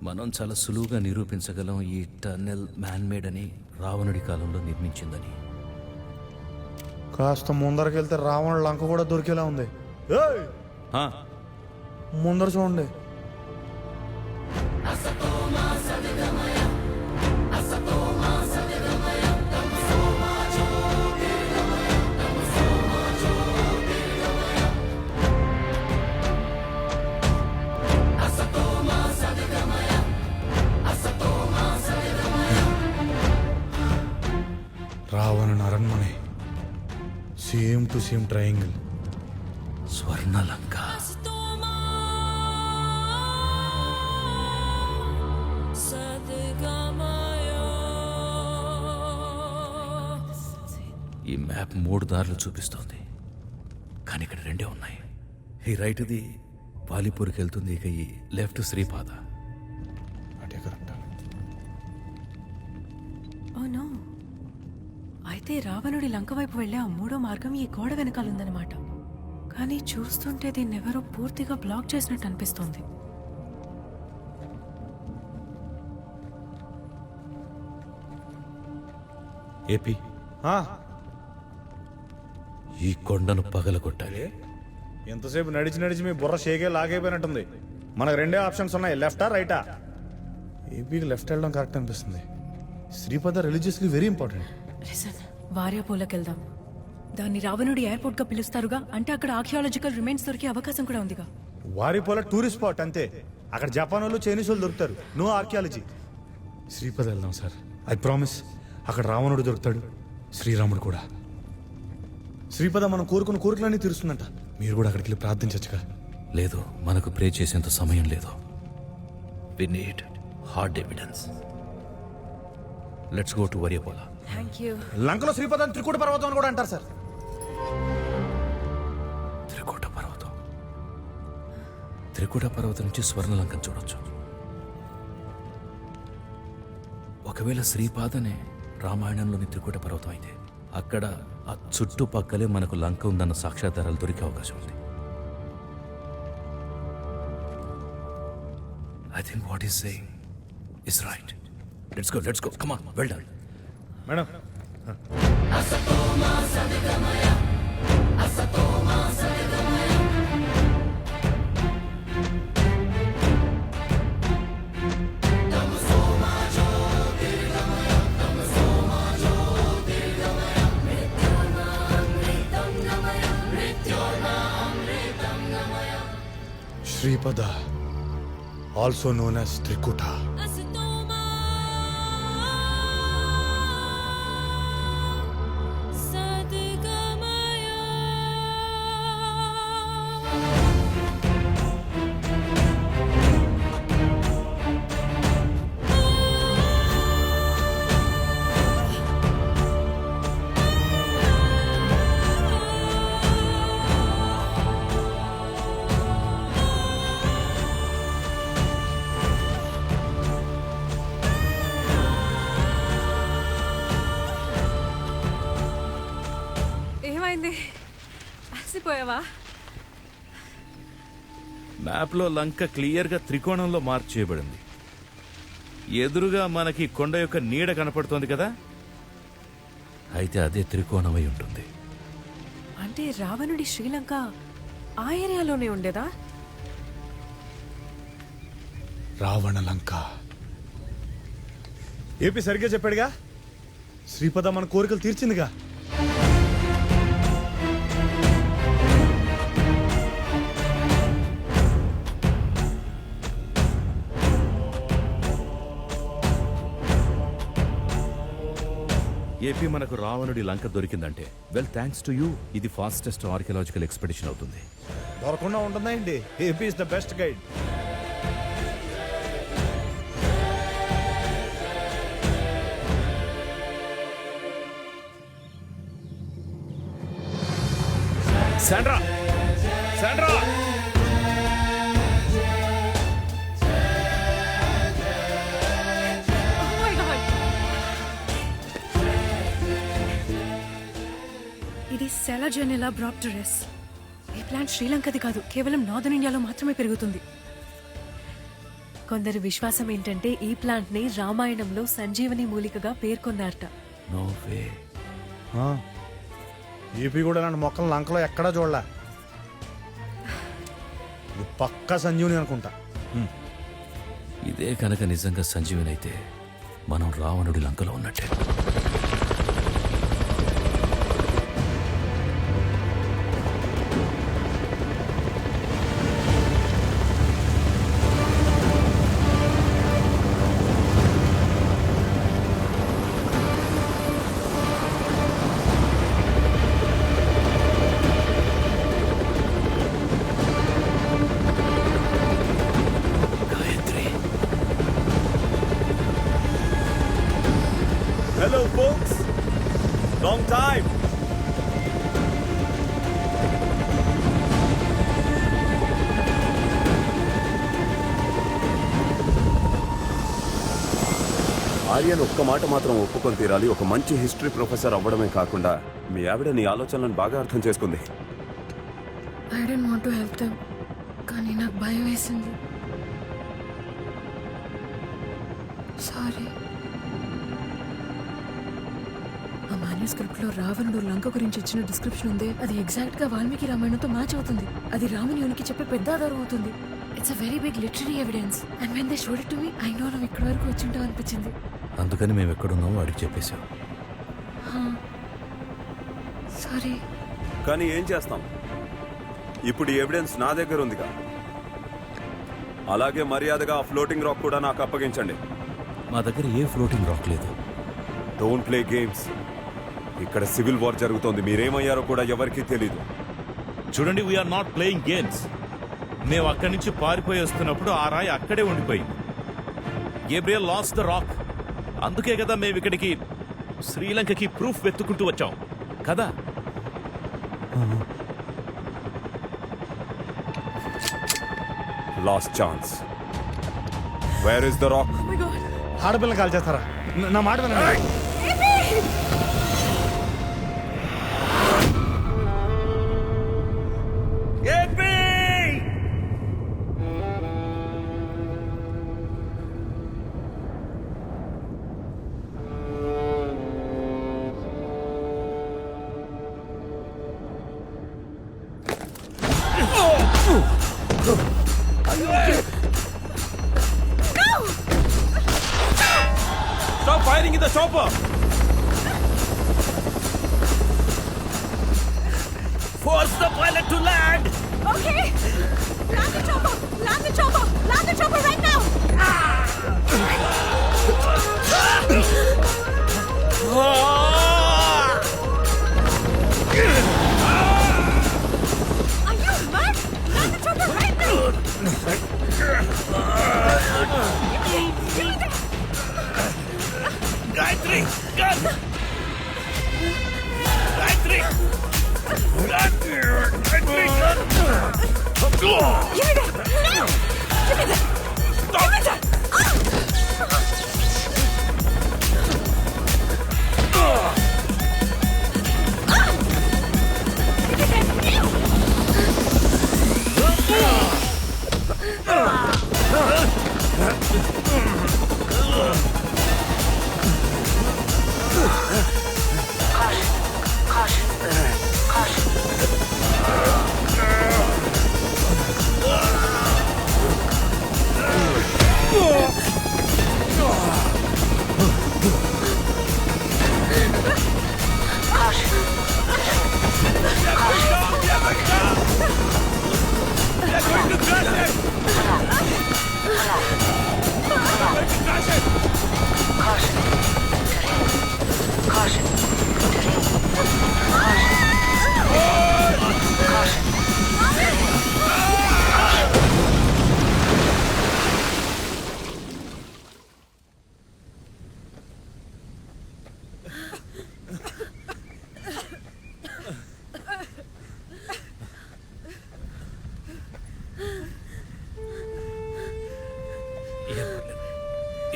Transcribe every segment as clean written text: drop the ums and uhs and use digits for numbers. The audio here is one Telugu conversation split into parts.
మనం చాలా సులువుగా నిరూపించగలం ఈ టన్నెల్ మ్యాన్మేడ్ అని రావణుడి కాలంలో నిర్మించిందని. కాస్త ముందరకెళ్తే రావణ లంక కూడా దొరికేలా ఉంది. ఏయ్! ఆ, ముందర చూడండి. రావణ అరణ్మనే same to same triangle. Swarnalanka. ఈ మ్యాప్ 3 దారులు చూపిస్తోంది, కానీ ఇక్కడ 2 ఉన్నాయి. ఈ రైట్ది పాలిపూర్కి వెళ్తుంది, ఇక ఈ లెఫ్ట్ శ్రీపాద. అటే కరెక్ట్. ఓ నో, అయితే రావణుడి లంక వైపు వెళ్ళే ఆ 3వ మార్గం ఈ గోడ వెనకాలందనమాట. కానీ చూస్తుంటే దీన్నెవరో పూర్తిగా బ్లాక్ చేసినట్టు అనిపిస్తోంది. ఏపీ, ఈ కొండను పగలగొట్టాలి. ఎంతసేపు నడిచి నడిచి మీ బుర్ర షేకే లాగైపోయినట్టుంది. మనకు 2 ఆప్షన్స్ ఉన్నాయి, లెఫ్టా రైటా. ఏపీకి లెఫ్ట్ వెళ్ళడం కరెక్ట్ అనిపిస్తుంది. Sripada religiously very important. Listen, వార్యాపూలకెళ్దాం. దాన్ని రావణుడి ఎయిర్పోర్ట్ గా పిలుస్తారుగా, అంటే అక్కడ ఆర్కియాలజికల్ రిమైన్స్ దొరికే అవకాశం కూడా ఉందిగా. వారిపోల టూరిస్ట్ స్పాట్ అంతే. అక్కడ జపాన్ వాళ్ళు చైనీస్ వాళ్ళు దొరుకుతారు, నో ఆర్కియాలజీ. శ్రీపద వెళ్దాం సార్, ఐ ప్రామిస్. అక్కడ రావణుడు దొరుకుతాడు, శ్రీరాముడు కూడా. శ్రీపద మనం కోరుకున్న కోరికలన్నీ తీరుస్తుందంట. మీరు కూడా అక్కడికి వెళ్ళి ప్రార్థించచ్చుగా. లేదు, మనకు ప్రే చేసేంత సమయం లేదు. We need hard evidence. Let's go to Wariyapola. Thank you. లంకలో శ్రీపద త్రికూట పర్వతం అని కూడా అంటారు సార్. త్రికూట పర్వతం. త్రికూట పర్వతం నుంచి స్వర్ణలంకం చూడొచ్చు. ఒకవేళ శ్రీపాదనే రామాయణంలోని త్రికూట పర్వతం అయితే, అక్కడ ఆ చుట్టుపక్కలే మనకు లంక ఉందన్న సాక్ష్యాధారాలు దొరికే అవకాశం ఉంది. I think what he's saying is right. Let's go come on, well done. Madam, Sripada also known as Trikuta. ఏమైంది, అలసిపోయావా? మ్యాప్లో లంక క్లియర్గా త్రికోణంలో మార్క్ చేయబడింది. ఎదురుగా మనకి కొండ యొక్క నీడ కనపడుతోంది కదా, అయితే అదే త్రికోణమై ఉంటుంది. అంటే రావణుడి శ్రీలంక ఆ ఏరియాలోనే ఉండేదా? రావణ లంక. ఏపీ సరిగ్గా చెప్పాడుగా. శ్రీపద మన కోరికలు తీర్చిందిగా. ఏపీ మనకు రావణుడి లంక దొరికిందంటే వెల్ థ్యాంక్స్ టు యూ. ఇది ఫాస్టెస్ట్ ఆర్కియలాజికల్ ఎక్స్పెడిషన్ అవుతుంది. దొరకకుండా ఉంటుందా ఏంటి? AP is the best guide. Sandra, Sandra, ఇది సెలాజెనెలా బ్రాప్టరస్. ఈ ప్లాంట్ శ్రీలంకది కాదు, కేవలం నార్దర్న్ ఇండియాలో మాత్రమే పెరుగుతుంది. కొందరి విశ్వాసం ఏంటంటే ఈ ప్లాంట్ ని రామాయణంలో సంజీవని మూలికగా పేర్కొన్నారట. No way. ఏపీ కూడా ఇలాంటి మొక్కలు లంకలో ఎక్కడా చూడలే. ఇది పక్కా సంజీవని అనుకుంటా. ఇదే కనుక నిజంగా సంజీవని అయితే మనం రావణుడి లంకలో ఉన్నట్టే. Hello, folks. Long time. Aryan ఒక్క మాట మాత్రం ఒప్పుకొని తీరాలి. ఒక మంచి హిస్టరీ ప్రొఫెసర్ అవ్వడమే కాకుండా మీ ఆవిడ నీ ఆలోచనలను బాగా అర్థం చేసుకుంది. I don't want to help them, కానీ నాకు భయం వేసింది. సారీ. ఆ మాన్యుస్క్రిప్ట్ లో రావణుడు లంక గురించి ఇచ్చిన డిస్క్రిప్షన్ ఉంది. అది ఎగ్జాక్ట్ గా వాల్మీకి రామాయణంతో మ్యాచ్ అవుతుంది. అది రాముని ఉనికి చెప్పే పెద్ద ఆధారం అవుతుంది. It's a very big literary evidence. And when they showed it to me, I know నువ్వు ఇక్కడ వరకు వచ్చింటావు అనిపించింది. అందుకని మేము ఎక్కడున్నామో వాడికి చెప్పేశాం. సారీ. కానీ ఏం చేస్తాం, ఇప్పుడు ఈ ఎవిడెన్స్ నా దగ్గర ఉందిగా. అలాగే మర్యాదగా ఆ ఫ్లోటింగ్ రాక్ కూడా నాకు అప్పగించండి. మా దగ్గర ఏ ఫ్లోటింగ్ రాక్ లేదు. Don't play games. ఇక్కడ సివిల్ వార్ జరుగుతోంది. మీరేమయ్యారో కూడా ఎవరికీ తెలీదు. చూడండి, వీఆర్ నాట్ ప్లేయింగ్ గేమ్స్. మేము అక్కడి నుంచి పారిపోయి వస్తున్నప్పుడు ఆ రాయి అక్కడే ఉండిపోయింది. Gabriel last the rock. అందుకే కదా మేము ఇక్కడికి శ్రీలంకకి ప్రూఫ్ వెతుక్కుంటూ వచ్చాం కదా. Last chance. Where is the rock? ఆడపిల్ల కాల్ చేస్తారా? నా మాట వినండి. Stop firing in the chopper! Force the pilot to land! Okay. Land the chopper. Land the chopper. Land the chopper right now. Are you mad? Land the chopper right now. Gayatri, gun! Gayatri! Gayatri, gun! Give me that. Now. Give me that. Give me that.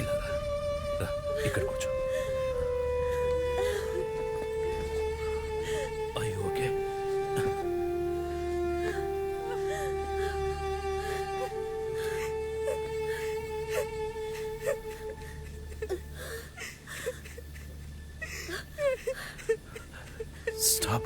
ఇలా రా, ఇక్కడ కూర్చో. అయ్యో, ఓకే. స్టాప్